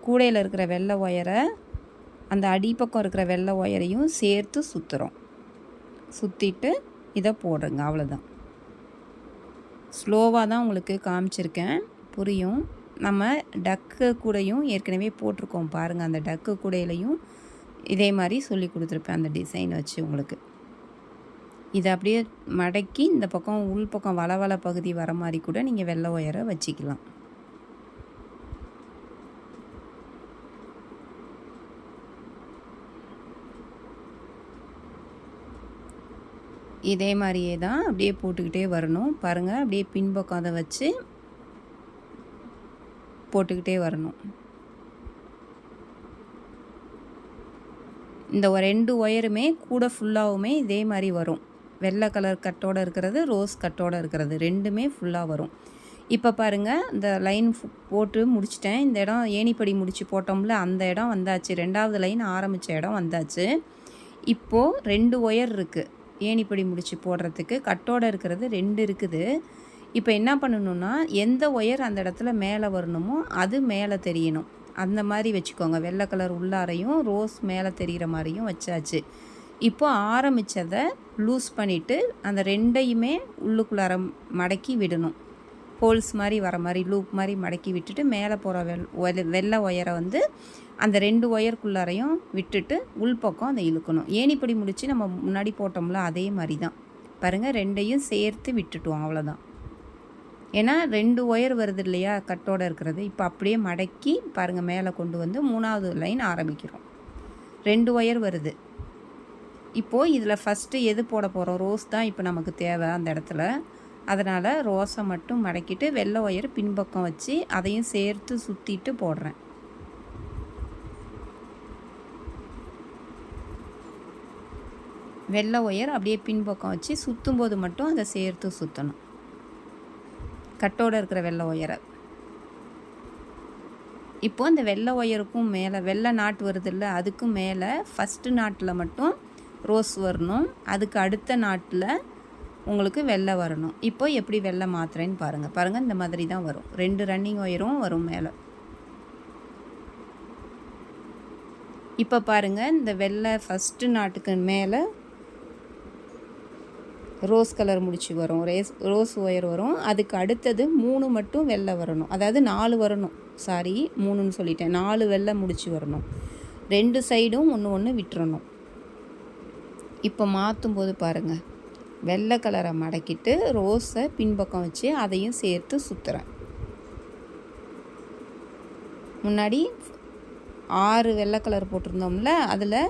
கூடையில் இருக்கிற வெள்ளை ஒயரை அந்த அடிப்பக்கம் இருக்கிற வெள்ளை ஒயரையும் சேர்த்து சுற்றுறோம். சுற்றிட்டு இதை போடுறேங்க. அவ்வளோதான். ஸ்லோவாக தான் உங்களுக்கு காமிச்சிருக்கேன், புரியும். நம்ம டக்கு கூடையும் ஏற்கனவே போட்டிருக்கோம் பாருங்கள். அந்த டக்கு கூடையிலையும் இதே மாதிரி சொல்லி கொடுத்துருப்பேன், அந்த டிசைன் வச்சு உங்களுக்கு. இதை அப்படியே மடக்கி இந்த பக்கம் உள் பக்கம் வளவள பகுதி வர மாதிரி கூட நீங்கள் வெள்ளை ஒயரை வச்சிக்கலாம். இதே மாதிரியே தான் அப்படியே போட்டுக்கிட்டே வரணும். பாருங்கள், அப்படியே பின்பக்கம் அதை வச்சு போட்டுக்கிட்டே வரணும். இந்த 2 ஒயருமே கூட ஃபுல்லாகவுமே இதே மாதிரி வரும். வெள்ளை கலர் கட்டோடு இருக்கிறது, ரோஸ் கட்டோடு இருக்கிறது, ரெண்டுமே ஃபுல்லாக வரும். இப்போ பாருங்கள், இந்த லைன் போட்டு முடிச்சிட்டேன். இந்த இடம் ஏணிப்படி முடிச்சு போட்டோம்ல, அந்த இடம் வந்தாச்சு. 2வது லைன் ஆரம்பித்த இடம் வந்தாச்சு. இப்போது 2 ஒயர் இருக்குது ஏணிப்படி முடிச்சு போடுறதுக்கு. கட்டோடு இருக்கிறது 2 இருக்குது. இப்போ என்ன பண்ணணுன்னா, எந்த ஒயர் அந்த இடத்துல மேலே வரணுமோ அது மேலே தெரியணும். அந்த மாதிரி வச்சுக்கோங்க. வெள்ளை கலர் உள்ளாரையும் ரோஸ் மேலே தெரிகிற மாதிரியும் வச்சாச்சு. இப்போ ஆரம்பித்ததை லூஸ் பண்ணிவிட்டு அந்த 2யுமே உள்ளுக்குள்ளார மடக்கி விடணும். ஹோல்ஸ் மாதிரி வர மாதிரி லூப் மாதிரி மடக்கி விட்டுட்டு மேலே போகிற வெள்ளை ஒயரை வந்து அந்த 2 ஒயருக்குள்ளாரையும் விட்டுட்டு உள்பக்கம் அதை இழுக்கணும். ஏணிப்படி முடித்து நம்ம முன்னாடி போட்டோம்ல அதே மாதிரி தான். பாருங்கள், 2யும் சேர்த்து விட்டுட்டோம், அவ்வளோதான். ஏன்னா 2 ஒயர் வருது இல்லையா கட்டோடு இருக்கிறது. இப்போ அப்படியே மடக்கி பாருங்கள், மேலே கொண்டு வந்து 3வது லைன் ஆரம்பிக்கிறோம். 2 ஒயர் வருது. இப்போது இதில் ஃபஸ்ட்டு எது போட போகிறோம்? ரோஸ் தான் இப்போ நமக்கு தேவை அந்த இடத்துல. அதனால் ரோஸை மட்டும் மடக்கிட்டு வெள்ளை ஒயர் பின்பக்கம் வச்சு அதையும் சேர்த்து சுற்றிட்டு போடுறேன். வெள்ளை ஒயர் அப்படியே பின்பக்கம் வச்சு சுற்றும்போது மட்டும் அதை சேர்த்து சுற்றணும், கட்டோடு இருக்கிற வெள்ளை ஒயரை. இப்போது இந்த வெள்ளை ஒயருக்கும் மேலே வெள்ளை நாட்டு வருதில்ல, அதுக்கும் மேலே ஃபஸ்ட்டு நாட்டில் மட்டும் ரோஸ் வரணும். அதுக்கு அடுத்த நாட்டில் உங்களுக்கு வெள்ளை வரணும். இப்போ எப்படி வெள்ளை மாத்துறேன்னு பாருங்கள். இந்த மாதிரி தான் வரும். 2 ரன்னிங் ஒயரும் வரும் மேலே. இப்போ பாருங்கள், இந்த வெள்ளை ஃபஸ்ட்டு நாட்டுக்கு மேலே ரோஸ் கலர் முடிச்சு வரும், ரோஸ் ஒயர் வரும். அதுக்கு அடுத்தது 3 மட்டும் வெள்ளை வரணும். அதாவது 4 வரணும், சாரி 3ன்னு சொல்லிட்டேன். 4 வெள்ளை முடிச்சு வரணும். 2 சைடும் ஒன்று விட்டுறணும். இப்போ மாற்றும் போது பாருங்கள், வெள்ளை கலரை மடக்கிட்டு ரோஸை பின்பக்கம் வச்சு அதையும் சேர்த்து சுற்றுறேன். முன்னாடி 6 வெள்ளை கலர் போட்டிருந்தோம்ல, அதில்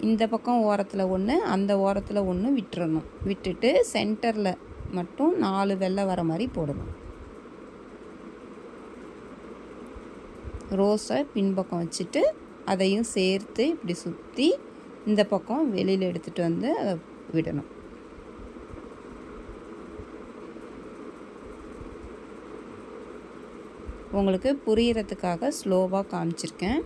இந்த பக்கம் ஓரத்தில் 1, அந்த ஓரத்தில் 1 விட்டுறணும். விட்டுட்டு சென்டரில் மட்டும் 4 வெள்ளை வர மாதிரி போடணும். ரோஸை பின்பக்கம் வச்சுட்டு அதையும் சேர்த்து இப்படி சுற்றி இந்த பக்கம் வெளியில் எடுத்துகிட்டு வந்து அதை விடணும். உங்களுக்கு புரியறதுக்காக ஸ்லோவாக காமிச்சிருக்கேன்.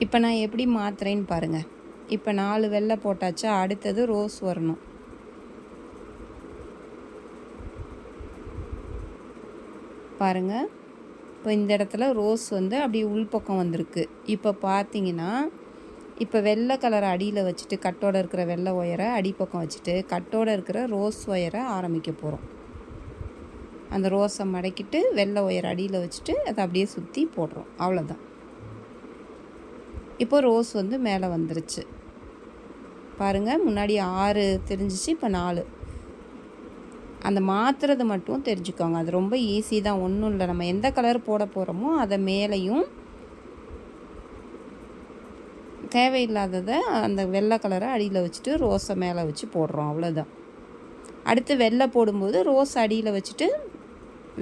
இப்போ நான் எப்படி மாத்துறேன்னு பாருங்கள். இப்போ 4 வெள்ளை போட்டாச்சா, அடுத்தது ரோஸ் வரணும். பாருங்கள், இப்போ இந்த இடத்துல ரோஸ் வந்து அப்படியே உள்பக்கம் வந்திருக்கு. இப்போ பார்த்தீங்கன்னா, இப்போ வெள்ளை கலரை அடியில் வச்சுட்டு கட்டோடு இருக்கிற வெள்ளை ஒயரை அடிப்பக்கம் வச்சுட்டு கட்டோடு இருக்கிற ரோஸ் ஒயரை ஆரம்பிக்க போகிறோம். அந்த ரோஸை மடக்கிட்டு வெள்ளை ஒயரை அடியில் வச்சுட்டு அதை அப்படியே சுற்றி போடுறோம், அவ்வளோதான். இப்போ ரோஸ் வந்து மேலே வந்துருச்சு பாருங்கள். முன்னாடி 6 தெரிஞ்சிச்சு, இப்போ 4. அந்த மாற்றுறது மட்டும் தெரிஞ்சுக்கோங்க, அது ரொம்ப ஈஸி தான், ஒன்றும் இல்லை. நம்ம எந்த கலர் போட போகிறோமோ அதை மேலேயும் தேவையில்லாததை அந்த வெள்ளை கலரை அடியில் வச்சுட்டு ரோஸை மேலே வச்சு போடுறோம், அவ்வளோதான். அடுத்து வெள்ளை போடும்போது ரோஸ் அடியில் வச்சுட்டு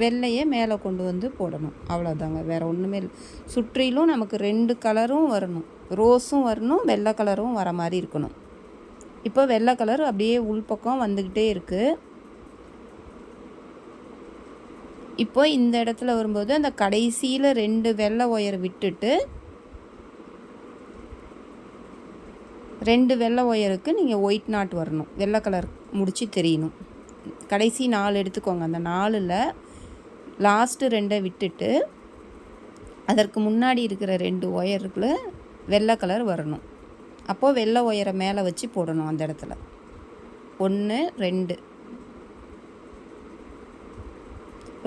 வெள்ளையே மேலே கொண்டு வந்து போடணும், அவ்வளோதாங்க. வேறு ஒன்றுமே இல்லை. சுற்றிலும் நமக்கு 2 கலரும் வரணும், ரோஸும் வரணும், வெள்ளை கலரும் வர மாதிரி இருக்கணும். இப்போ வெள்ளை கலர் அப்படியே உள்பக்கம் வந்துக்கிட்டே இருக்குது. இப்போ இந்த இடத்துல வரும்போது அந்த கடைசியில் 2 வெள்ளை ஒயர் விட்டுட்டு 2 வெள்ளை ஒயருக்கு நீங்கள் ஒயிட் நாட் வரணும், வெள்ளை கலர் முடிச்சு தெரியணும். கடைசி 4 எடுத்துக்கோங்க. அந்த 4ல் லாஸ்ட்டு 2 விட்டுட்டு அதற்கு முன்னாடி இருக்கிற 2 ஒயருக்குள்ள வெள்ளை கலர் வரணும். அப்போது வெள்ளை ஒயரை மேலே வச்சு போடணும் அந்த இடத்துல. 1 2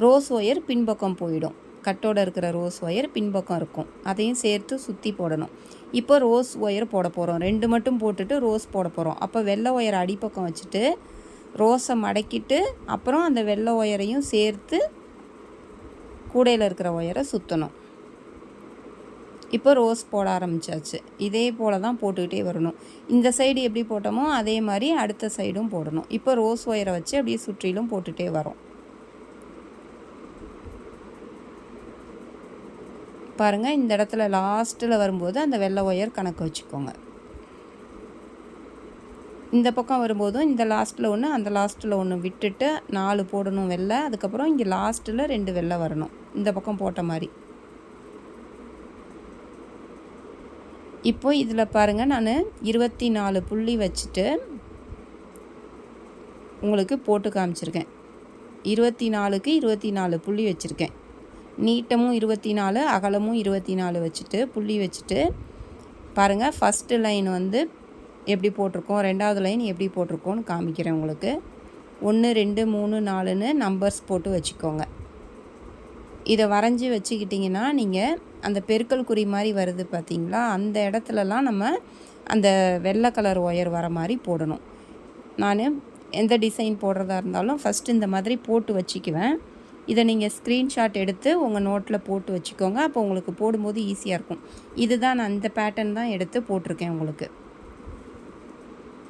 ரோஸ் ஒயர் பின்பக்கம் போயிடும். கட்டோட இருக்கிற ரோஸ் ஒயர் பின்பக்கம் இருக்கும், அதையும் சேர்த்து சுற்றி போடணும். இப்போ ரோஸ் ஒயர் போட போகிறோம், 2 மட்டும் போட்டுட்டு ரோஸ் போட போகிறோம். அப்போ வெள்ளை ஒயர் அடிப்பக்கம் வச்சுட்டு ரோஸை மடக்கிட்டு அப்புறம் அந்த வெள்ளை ஒயரையும் சேர்த்து கூடையில் இருக்கிற ஒயரை சுற்றணும். இப்போ ரோஸ் போட ஆரம்பித்தாச்சு. இதே போல் தான் போட்டுக்கிட்டே வரணும். இந்த சைடு எப்படி போட்டோமோ அதே மாதிரி அடுத்த சைடும் போடணும். இப்போ ரோஸ் ஒயரை வச்சு அப்படியே சுற்றிலும் போட்டுகிட்டே வரோம். பாருங்கள், இந்த இடத்துல லாஸ்ட்டில் வரும்போது அந்த வெள்ளை ஒயர் கணக்கு வச்சுக்கோங்க. இந்த பக்கம் வரும்போதும் இந்த லாஸ்ட்டில் ஒன்று அந்த லாஸ்ட்டில் ஒன்று விட்டுட்டு 4 போடணும் வெள்ளை. அதுக்கப்புறம் இங்கே லாஸ்ட்டில் 2 வெள்ளை வரணும், இந்த பக்கம் போட்ட மாதிரி. இப்போ இதில் பாருங்கள், நான் 24 புள்ளி வச்சுட்டு உங்களுக்கு போட்டு காமிச்சிருக்கேன். 24க்கு 24 புள்ளி வச்சுருக்கேன். நீட்டமும் 24, அகலமும் 24 வச்சுட்டு புள்ளி வச்சுட்டு பாருங்கள், ஃபஸ்ட்டு லைன் வந்து எப்படி போட்டிருக்கோம், 2வது லைன் எப்படி போட்டிருக்கோன்னு காமிக்கிறேன் உங்களுக்கு. 1 2 3 4ன்னு நம்பர்ஸ் போட்டு வச்சுக்கோங்க. இதை வரைஞ்சி வச்சுக்கிட்டிங்கன்னா நீங்கள் அந்த பெருக்கல் குறி மாதிரி வருது பார்த்தீங்களா, அந்த இடத்துலலாம் நம்ம அந்த வெள்ளை கலர் ஒயர் வர மாதிரி போடணும். நான் எந்த டிசைன் போடுறதா இருந்தாலும் ஃபஸ்ட்டு இந்த மாதிரி போட்டு வச்சுக்குவேன். இதை நீங்கள் ஸ்க்ரீன்ஷாட் எடுத்து உங்கள் நோட்டில் போட்டு வச்சுக்கோங்க. அப்போ உங்களுக்கு போடும்போது ஈஸியாக இருக்கும். இதுதான் நான் இந்த பேட்டர்ன் தான் எடுத்து போட்டிருக்கேன் உங்களுக்கு.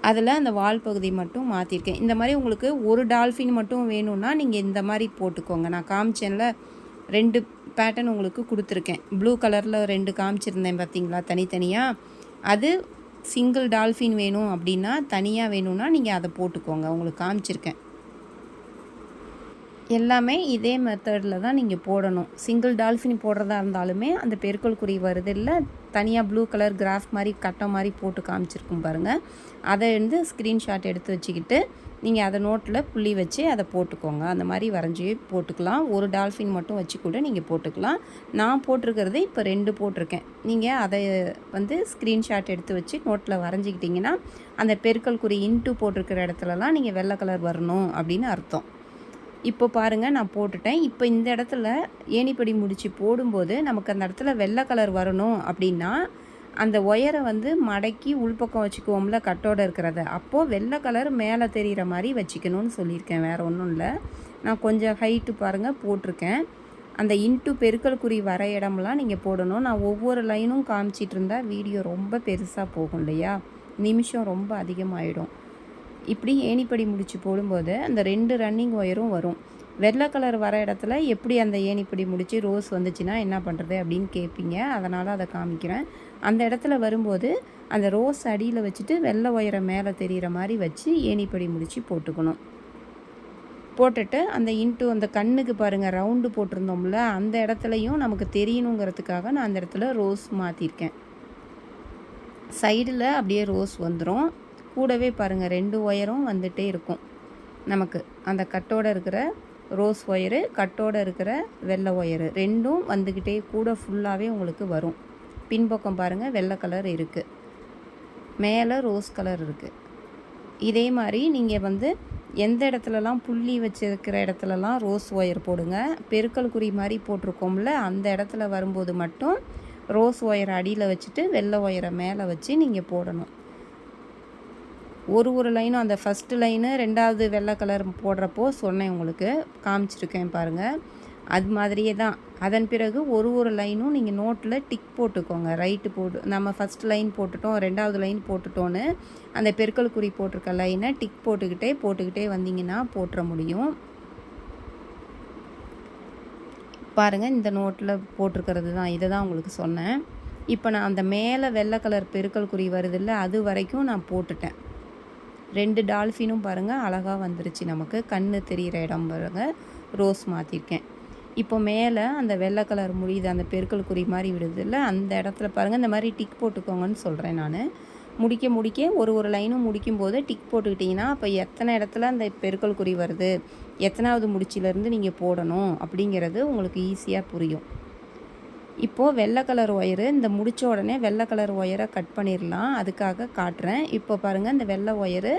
அதில் அந்த வால் பகுதி மட்டும் மாற்றிருக்கேன். இந்த மாதிரி உங்களுக்கு ஒரு டால்ஃபின் மட்டும் வேணும்னா நீங்கள் இந்த மாதிரி போட்டுக்கோங்க. நான் காமிச்சேன்ல 2 பேட்டர்ன் உங்களுக்கு கொடுத்துருக்கேன். ப்ளூ கலரில் 2 காமிச்சிருந்தேன் பார்த்தீங்களா தனித்தனியாக. அது சிங்கிள் டால்ஃபின் வேணும் அப்படின்னா, தனியாக வேணும்னா நீங்கள் அதை போட்டுக்கோங்க. உங்களுக்கு காமிச்சிருக்கேன். எல்லாமே இதே மெத்தடில் தான் நீங்கள் போடணும். சிங்கிள் டால்ஃபின் போடுறதா இருந்தாலுமே அந்த பெருக்கல் குறி வருது இல்லை, தனியாக ப்ளூ கலர் கிராஃப் மாதிரி கட்டம் மாதிரி போட்டு காமிச்சிருக்கும் பாருங்கள். அதை வந்து ஸ்க்ரீன்ஷாட் எடுத்து வச்சுக்கிட்டு நீங்கள் அதை நோட்டில் புள்ளி வச்சு அதை போட்டுக்கோங்க. அந்த மாதிரி வரைஞ்சி போட்டுக்கலாம். ஒரு டால்ஃபின் மட்டும் வச்சு கூட நீங்கள் போட்டுக்கலாம். நான் போட்டிருக்கிறது இப்போ 2 போட்டிருக்கேன். நீங்கள் அதை வந்து ஸ்க்ரீன்ஷாட் எடுத்து வச்சு நோட்டில் வரைஞ்சிக்கிட்டிங்கன்னா அந்த பெருக்கல் குறி இன்ட்டு போட்டிருக்கிற இடத்துலலாம் நீங்கள் வெள்ளை கலர் வரணும் அப்படின்னு அர்த்தம். இப்போ பாருங்கள், நான் போட்டுட்டேன். இப்போ இந்த இடத்துல ஏணிப்படி முடிச்சு போடும்போது நமக்கு அந்த இடத்துல வெள்ளை கலர் வரணும் அப்படின்னா அந்த ஒயரை வந்து மடக்கி உள்பக்கம் வச்சுக்குவோம்ல கட்டோட இருக்கிறத, அப்போது வெள்ளை கலர் மேலே தெரிகிற மாதிரி வச்சுக்கணும்னு சொல்லியிருக்கேன். வேறு ஒன்றும் இல்லை. நான் கொஞ்சம் ஹைட்டு பாருங்கள் போட்டிருக்கேன். அந்த இன்ட்டு பெருக்கல் குறி வர இடம்லாம் நீங்கள் போடணும். நான் ஒவ்வொரு லைனும் காமிச்சிட்டு இருந்தால் வீடியோ ரொம்ப பெருசாக போகும் இல்லையா, நிமிஷம் ரொம்ப அதிகமாகிடும். இப்படி ஏணிப்படி முடிச்சு போடும்போது அந்த 2 ரன்னிங் ஒயரும் வரும். வெள்ளை கலர் வர இடத்துல எப்படி அந்த ஏணிப்படி முடிச்சு ரோஸ் வந்துச்சுன்னா என்ன பண்ணுறது அப்படின்னு கேட்பீங்க. அதனால் அதை காமிக்கிறேன். அந்த இடத்துல வரும்போது அந்த ரோஸ் அடியில் வச்சுட்டு வெள்ளை ஒயரை மேலே தெரிகிற மாதிரி வச்சு ஏணிப்படி முடிச்சு போட்டுக்கணும். போட்டுட்டு அந்த இன்ட்டு அந்த கண்ணுக்கு பாருங்கள் ரவுண்டு போட்டிருந்தோம்ல, அந்த இடத்துலையும் நமக்கு தெரியணுங்கிறதுக்காக நான் அந்த இடத்துல ரோஸ் மாற்றிருக்கேன். சைடில் அப்படியே ரோஸ் வந்துடும். கூடவே பாருங்கள் 2 ஒயரும் வந்துகிட்டே இருக்கும். நமக்கு அந்த கட்டோடு இருக்கிற ரோஸ் ஒயரு, கட்டோடு இருக்கிற வெள்ளை ஒயரு 2ம் வந்துக்கிட்டே கூட ஃபுல்லாகவே உங்களுக்கு வரும். பின்பக்கம் பாருங்கள் வெள்ளை கலர் இருக்குது, மேலே ரோஸ் கலர் இருக்குது. இதே மாதிரி நீங்கள் வந்து எந்த இடத்துலலாம் புள்ளி வச்சுருக்கிற இடத்துலலாம் ரோஸ் ஒயர் போடுங்க. பெருக்கல் குறி மாதிரி போட்டிருக்கோம்ல, அந்த இடத்துல வரும்போது மட்டும் ரோஸ் ஒயரை அடியில் வச்சுட்டு வெள்ளை ஒயரை மேலே வச்சு நீங்கள் போடணும். ஒரு லைனும் அந்த ஃபஸ்ட்டு லைனு 2வது வெள்ளை கலர் போடுறப்போ சொன்னேன், உங்களுக்கு காமிச்சிருக்கேன் பாருங்கள். அது மாதிரியே தான். அதன் பிறகு ஒரு லைனும் நீங்கள் நோட்டில் டிக் போட்டுக்கோங்க. ரைட்டு போட்டு நம்ம ஃபஸ்ட் லைன் போட்டுட்டோம், 2வது லைன் போட்டுட்டோன்னு அந்த பெருக்கல் குறி போட்டிருக்க லைனை டிக் போட்டுக்கிட்டே வந்தீங்கன்னா போட்டுற முடியும். பாருங்கள், இந்த நோட்டில் போட்டிருக்கிறது தான், இதை தான் உங்களுக்கு சொன்னேன். இப்போ நான் அந்த மேலே வெள்ளை கலர் பெருக்கல் குறி வருதில்ல, அது வரைக்கும் நான் போட்டுட்டேன். 2 டால்ஃபினும் பாருங்கள் அழகாக வந்துருச்சு. நமக்கு கண்ணு தெரிகிற இடம் பாருங்கள் ரோஸ் மாற்றிருக்கேன். இப்போ மேலே அந்த வெள்ளை கலர் முடியுது, அந்த பெருக்கல் குறி மாதிரி விடுதில்ல, அந்த இடத்துல பாருங்கள் இந்த மாதிரி டிக் போட்டுக்கோங்கன்னு சொல்கிறேன் நான். முடிக்க ஒரு லைனும் முடிக்கும்போது டிக் போட்டுக்கிட்டிங்கன்னா அப்போ எத்தனை இடத்துல அந்த பெருக்கல் குறி வருது, எத்தனாவது முடிச்சிலேருந்து நீங்கள் போடணும் அப்படிங்கிறது உங்களுக்கு ஈஸியாக புரியும். இப்போது வெள்ளை கலர் ஒயரு இந்த முடித்த உடனே வெள்ளை கலர் ஒயரை கட் பண்ணிடலாம், அதுக்காக காட்டுறேன். இப்போ பாருங்கள் இந்த வெள்ளை ஒயரு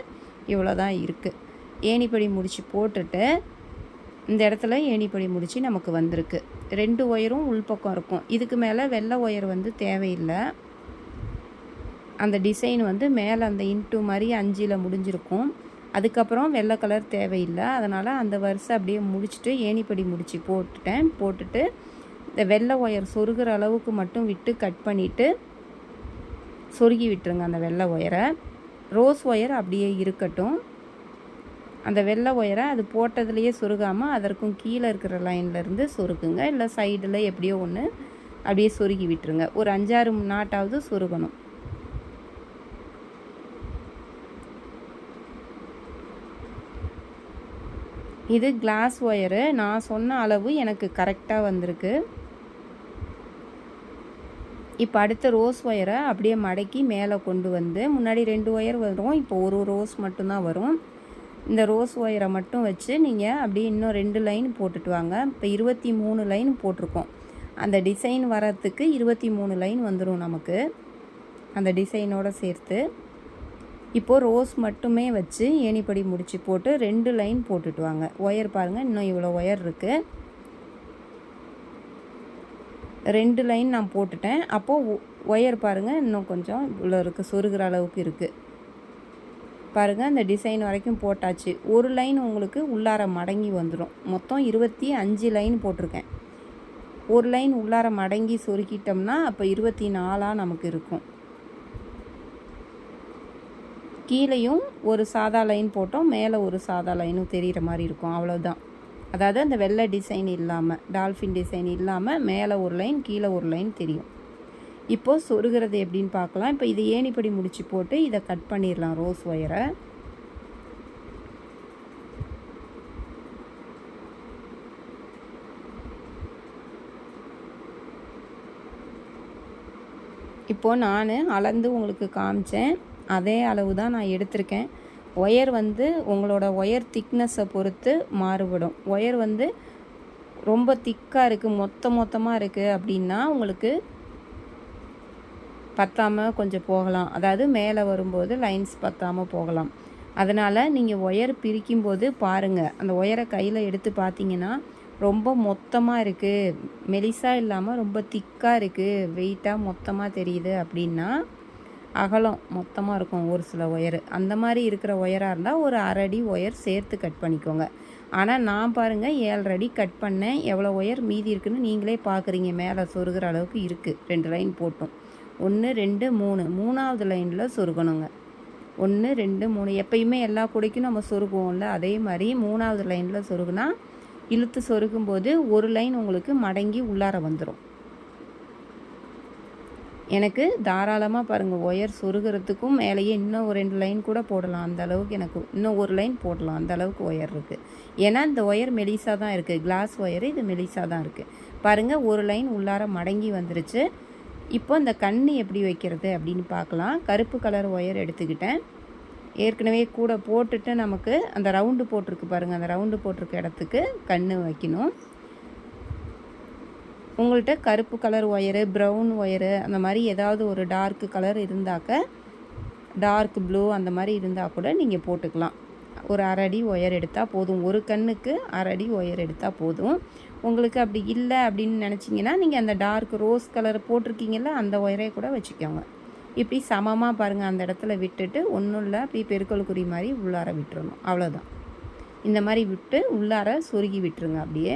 இவ்வளோ தான் இருக்குது. ஏணிப்படி முடிச்சு போட்டுட்டு இந்த இடத்துல ஏணிப்படி முடிச்சு நமக்கு வந்திருக்கு. 2 ஒயரும் உள்பக்கம் இருக்கும். இதுக்கு மேலே வெள்ளை ஒயர் வந்து தேவையில்லை. அந்த டிசைன் வந்து மேலே அந்த இன்ட்டு மாதிரி 5ல் முடிஞ்சிருக்கும். அதுக்கப்புறம் வெள்ளை கலர் தேவையில்லை. அதனால் அந்த வரிசை அப்படியே முடிச்சுட்டு ஏணிப்படி முடிச்சு போட்டுட்டு இந்த வெள்ளை ஒயர் சொருகிற அளவுக்கு மட்டும் விட்டு கட் பண்ணிவிட்டு சொருகி விட்டுருங்க அந்த வெள்ளை ஒயரை. ரோஸ் ஒயர் அப்படியே இருக்கட்டும். அந்த வெள்ளை ஒயரை அது போட்டதுலேயே சொருகாமல் அதற்கும் கீழே இருக்கிற லைன்லேருந்து சொருக்குங்க. இல்லை சைடில் எப்படியோ ஒன்று அப்படியே சொருகி விட்டுருங்க. ஒரு 5-6 நாட்டாவது சொருகணும். இது கிளாஸ் ஒயரு. நான் சொன்ன அளவு எனக்கு கரெக்டாக வந்திருக்கு. இப்போ அடுத்த ரோஸ் ஒயரை அப்படியே மடக்கி மேலே கொண்டு வந்து, முன்னாடி 2 ஒயர் வரும், இப்போ ஒரு ரோஸ் மட்டும்தான் வரும். இந்த ரோஸ் ஒயரை மட்டும் வச்சு நீங்கள் அப்படியே இன்னும் 2 லைன் போட்டுட்டு வாங்க. இப்போ 23 லைன் போட்டிருக்கோம். அந்த டிசைன் வரத்துக்கு 23 லைன் வந்துடும் நமக்கு, அந்த டிசைனோடு சேர்த்து. இப்போது ரோஸ் மட்டுமே வச்சு ஏணிப்படி முடிச்சு போட்டு 2 லைன் போட்டுட்டு வாங்க. ஒயர் பாருங்கள், இன்னும் இவ்வளோ ஒயர் இருக்குது. 2 லைன் நான் போட்டுட்டேன். அப்போது ஒயர் பாருங்கள், இன்னும் கொஞ்சம் இவ்வளோ இருக்குது, சொருகிற அளவுக்கு இருக்குது பாருங்கள். அந்த டிசைன் வரைக்கும் போட்டாச்சு. ஒரு லைன் உங்களுக்கு உள்ளார மடங்கி வந்துடும். மொத்தம் 25 லைன் போட்டிருக்கேன். ஒரு லைன் உள்ளார மடங்கி சொருக்கிட்டோம்னா அப்போ 24 நமக்கு இருக்கும். கீழேயும் ஒரு சாதா லைன் போட்டோம், மேலே ஒரு சாதா லைனும் தெரிகிற மாதிரி இருக்கும். அவ்வளோதான். அதாவது அந்த வெள்ளை டிசைன் இல்லாமல், டால்ஃபின் டிசைன் இல்லாமல் மேலே ஒரு லைன் கீழே ஒரு லைன் தெரியும். இப்போது சொருகிறது எப்படின்னு பார்க்கலாம். இப்போ இது ஏணிப்படி முடிச்சு போட்டு இதை கட் பண்ணிடலாம் ரோஸ் ஒயரை. இப்போது நான் அளந்து உங்களுக்கு காமிச்சேன், அதே அளவு தான் நான் எடுத்திருக்கேன். ஒயர் வந்து உங்களோட ஒயர் திக்னஸை பொறுத்து மாறுபடும். ஒயர் வந்து ரொம்ப திக்காக இருக்குது, மொத்தமாக இருக்குது அப்படின்னா உங்களுக்கு பத்தாமல் கொஞ்சம் போகலாம். அதாவது மேலே வரும்போது லைன்ஸ் பத்தாமல் போகலாம். அதனால் நீங்கள் ஒயர் பிரிக்கும்போது பாருங்கள், அந்த ஒயரை கையில் எடுத்து பார்த்தீங்கன்னா ரொம்ப மொத்தமாக இருக்குது, மெலிசாக இல்லாமல் ரொம்ப திக்காக இருக்குது, வெயிட்டாக மொத்தமாக தெரியுது அப்படின்னா அகலம் மொத்தமாக இருக்கும் ஒரு சில ஒயரு. அந்த மாதிரி இருக்கிற ஒயராக இருந்தால் ஒரு 1/2 அடி ஒயர் சேர்த்து கட் பண்ணிக்கோங்க. ஆனால் நான் பாருங்கள் 7.5 அடி கட் பண்ணேன். எவ்வளோ ஒயர் மீதி இருக்குதுன்னு நீங்களே பார்க்குறீங்க. மேலே சொருகிற அளவுக்கு இருக்குது. 2 லைன் போட்டோம். 1 2 3, 3வது லைனில் சொருகணுங்க. 1 2 3 எப்பயுமே எல்லா கூடைக்கும் நம்ம சொருகுவோம்ல, அதே மாதிரி 3வது லைனில் சொருகுனா இழுத்து சொருகும்போது ஒரு லைன் உங்களுக்கு மடங்கி உள்ளார வந்துடும். எனக்கு தாராளமாக பாருங்கள் ஒயர் சொருகிறதுக்கும் மேலேயே இன்னும் ஒரு 2 லைன் கூட போடலாம். அந்த அளவுக்கு எனக்கு இன்னும் ஒரு லைன் போடலாம், அந்த அளவுக்கு ஒயர் இருக்குது. ஏன்னா இந்த ஒயர் மெலிசாக தான் இருக்குது, கிளாஸ் ஒயரு இது மெலிசாக தான் இருக்குது. பாருங்கள் ஒரு லைன் உள்ளார மடங்கி வந்துருச்சு. இப்போ இந்த கண் எப்படி வைக்கிறது அப்படின்னு பார்க்கலாம். கருப்பு கலர் ஒயர் எடுத்துக்கிட்டேன். ஏற்கனவே கூட போட்டுட்டு நமக்கு அந்த ரவுண்டு போட்டிருக்கு பாருங்கள், அந்த ரவுண்டு போட்டிருக்க இடத்துக்கு கண் வைக்கணும். உங்கள்கிட்ட கருப்பு கலர் ஒயரு, ப்ரௌன் ஒயரு, அந்த மாதிரி ஏதாவது ஒரு டார்க்கு கலர் இருந்தாக்க, டார்க் ப்ளூ அந்த மாதிரி இருந்தால் கூட நீங்கள் போட்டுக்கலாம். ஒரு 1/2 அடி ஒயர் எடுத்தால் போதும். ஒரு கண்ணுக்கு 1/2 அடி ஒயர் எடுத்தால் போதும். உங்களுக்கு அப்படி இல்லை அப்படின்னு நினச்சிங்கன்னா நீங்கள் அந்த டார்க் ரோஸ் கலர் போட்டிருக்கீங்கல்ல, அந்த ஒயரே கூட வச்சுக்கோங்க. இப்படி சமமாக பாருங்கள், அந்த இடத்துல விட்டுட்டு ஒன்றும் இல்லை, அப்படி பெருக்கல் குறி மாதிரி உள்ளார விட்டுறணும். அவ்வளோதான். இந்த மாதிரி விட்டு உள்ளார சொருகி விட்டுருங்க. அப்படியே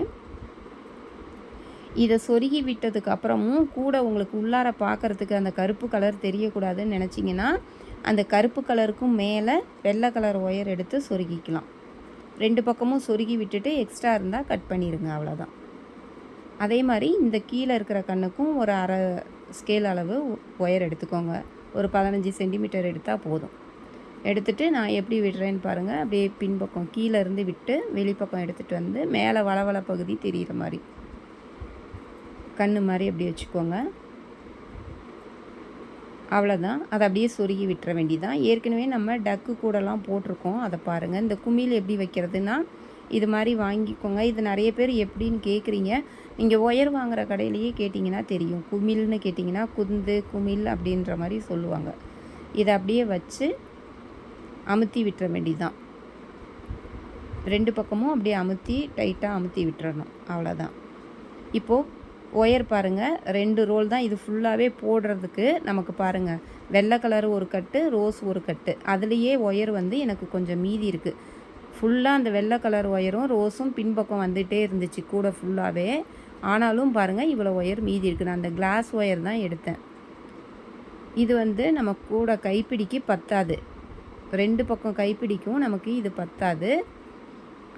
இதை சொருகி விட்டதுக்கு அப்புறமும் கூட உங்களுக்கு உள்ளார பார்க்குறதுக்கு அந்த கருப்பு கலர் தெரியக்கூடாதுன்னு நினச்சிங்கன்னா அந்த கருப்பு கலருக்கும் மேலே வெள்ளை கலர் ஒயர் எடுத்து சொருகிக்கலாம். 2 பக்கமும் சொருகி விட்டுட்டு எக்ஸ்ட்ரா இருந்தால் கட் பண்ணிடுங்க. அவ்வளோதான். அதே மாதிரி இந்த கீழே இருக்கிற கண்ணுக்கும் ஒரு 1/2 ஸ்கேல் அளவு ஒயர் எடுத்துக்கோங்க. ஒரு 15 சென்டிமீட்டர் எடுத்தால் போதும். எடுத்துகிட்டு நான் எப்படி விடுறேன்னு பாருங்கள். அப்படியே பின்பக்கம் கீழே இருந்து விட்டு வெளிப்பக்கம் எடுத்துகிட்டு வந்து மேலே வளவள பகுதி தெரிகிற மாதிரி கண்ணு மாதிரி அப்படி வச்சுக்கோங்க. அவ்வளோதான். அதை அப்படியே சொருகி விட்டுற வேண்டியதான். ஏற்கனவே நம்ம டக்கு கூடலாம் போட்டிருக்கோம், அதை பாருங்கள். இந்த குமிழ் எப்படி வைக்கிறதுனா இது மாதிரி வாங்கிக்கோங்க. இது நிறைய பேர் எப்படின்னு கேட்குறீங்க. நீங்கள் ஒயர் வாங்குகிற கடையிலையே கேட்டிங்கன்னா தெரியும். குமிழ்னு கேட்டிங்கன்னா குந்து குமிழ் அப்படின்ற மாதிரி சொல்லுவாங்க. இதை அப்படியே வச்சு அமுத்தி விட்டுற வேண்டியதான். 2 பக்கமும் அப்படியே அமுத்தி டைட்டாக அமுத்தி விட்டுறணும். அவ்வளோதான். இப்போது ஒயர் பாருங்கள், 2 ரோல் தான் இது ஃபுல்லாகவே போடுறதுக்கு. நமக்கு பாருங்கள், வெள்ளை கலர் ஒரு கட்டு, ரோஸ் ஒரு கட்டு. அதுலேயே ஒயர் வந்து எனக்கு கொஞ்சம் மீதி இருக்குது. ஃபுல்லாக அந்த வெள்ளை கலர் ஒயரும் ரோஸும் பின்பக்கம் வந்துகிட்டே இருந்துச்சு கூட ஃபுல்லாகவே. ஆனாலும் பாருங்கள், இவ்வளோ ஒயர் மீதி இருக்குது. நான் அந்த கிளாஸ் ஒயர் தான் எடுத்தேன். இது வந்து நம்ம கூட கைப்பிடிக்கு பத்தாது. 2 பக்கம் கைப்பிடிக்கும் நமக்கு இது பத்தாது.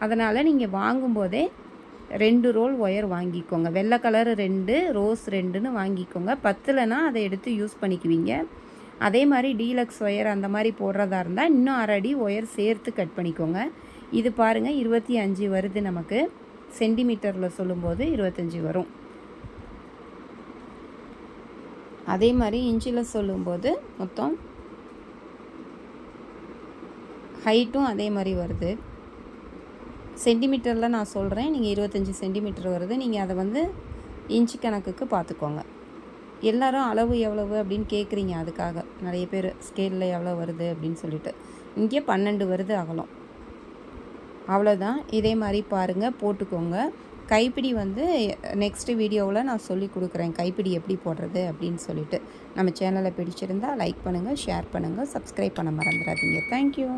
அதனால் நீங்கள் வாங்கும்போதே 2 ரோல் ஒயர் வாங்கிக்கோங்க. வெள்ளை கலர் 2, ரோஸ் 2ன்னு வாங்கிக்கோங்க. பத்தலைன்னா அதை எடுத்து யூஸ் பண்ணிக்குவீங்க. அதே மாதிரி டீலக்ஸ் ஒயர் அந்த மாதிரி போடுறதா இருந்தால் இன்னும் 1/2 அடி ஒயர் சேர்த்து கட் பண்ணிக்கோங்க. இது பாருங்கள் 25 வருது நமக்கு. சென்டிமீட்டரில் சொல்லும்போது 25 வரும். அதே மாதிரி இன்ச்சில் சொல்லும்போது மொத்தம் ஹைட்டும் அதே மாதிரி வருது. சென்டிமீட்டரில் நான் சொல்கிறேன், நீங்கள் 25 சென்டிமீட்டர் வருது. நீங்கள் அதை வந்து இன்ச்சு கணக்குக்கு பார்த்துக்கோங்க. எல்லோரும் அளவு எவ்வளவு அப்படின்னு கேட்குறீங்க. அதுக்காக நிறைய பேர் ஸ்கேலில் எவ்வளோ வருது அப்படின்னு சொல்லிட்டு. இங்கே 12 வருது அகலம். அவ்வளோதான். இதே மாதிரி பாருங்கள், போட்டுக்கோங்க. கைப்பிடி வந்து நெக்ஸ்ட் வீடியோவில் நான் சொல்லி கொடுக்குறேன், கைப்பிடி எப்படி போடுறது அப்படின்னு சொல்லிட்டு. நம்ம சேனலை பிடிச்சிருந்தால் லைக் பண்ணுங்கள், ஷேர் பண்ணுங்கள், சப்ஸ்கிரைப் பண்ண மறந்துடாதீங்க. தேங்க்யூ.